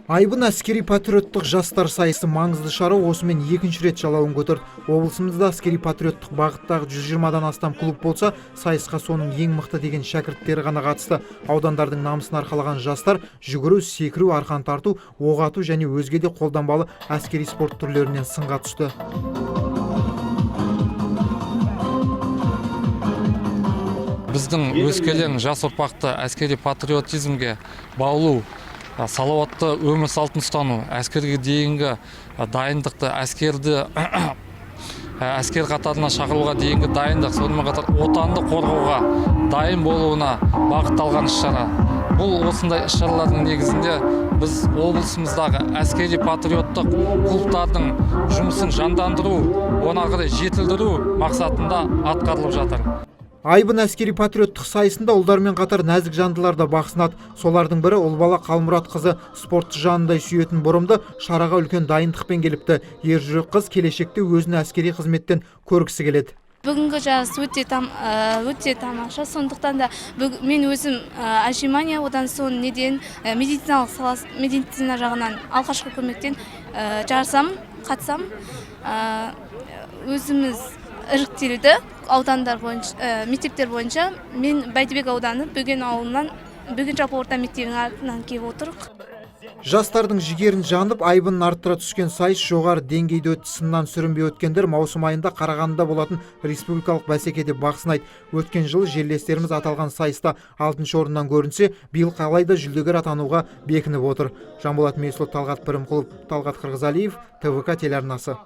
Айбын әскери патриоттық жастар сайысы маңызды шара осымен екінші рет жалауын көтерді. Облысымызда әскери патриоттық бағыттағы 120-дан астам клуб болса, сайысқа соның ең мықты деген шәкірттері ғана қатысты. Аудандардың намысын арқалаған жастар жүгіру, секіру, арқан тарту, оқ ату және өзге де қолданбалы әскери спорт түрлерінен сынға түсті. Біздің өскелең жас ұрпақты әскери патриотизмге баулу, салауатты өмір салтын ұстану, әскерге дейінгі дайындықты, әскер қатарына шақыруға дейінгі дайындық, сонымен қатар отанды қорғауға дайын болуына бағытталған іс-шара. Бұл осындай іс-шаралардың негізінде біз облысымыздағы әскери патриоттық клубтардың жұмысын жандандыру, оны қарай жетілдіру мақсатында атқарылып жатыр. Айбын әскери патриоттық сайысында ұлдармен қатар нәзік жандылар да бақ сынады. Солардың бірі Ұлбала Қалмұрат қызы, спортшы жанындай сүйетін бұрымды, шараға үлкен дайындықпен келіпті. Ержүрек қыз келешекте өзін әскери қызметтен көргісі келеді. Бүгінгі жарыс өте тамаша, сондықтан да мен өзім әжемания, одан соң медицина жағынан алғашқы көмектен қатысам. Өзіміз іріктелді аудандар бойынша, мектептер бойынша. Мен Бәйдібек ауданы Бөген ауылынан Бөген жалпы орта мектебінің артынан келіп отырық. Жастардың жігерін жанып, айбынын арттыра түскен сайыс жоғары деңгейде өтті. Сыннан сүрінбей өткендер маусым айында Қарағандыда болатын республикалық бәсекеде бақ сынайды. Өткен жылы жерлестеріміз аталған сайыста 6-шы орыннан көрінсе, биыл қалайда жүлдегер атануға бекініп отыр. Жанболат Месұлы, Талғат Пірімқұлов, Талғат Қырғызалиев, ТВК телеарнасы.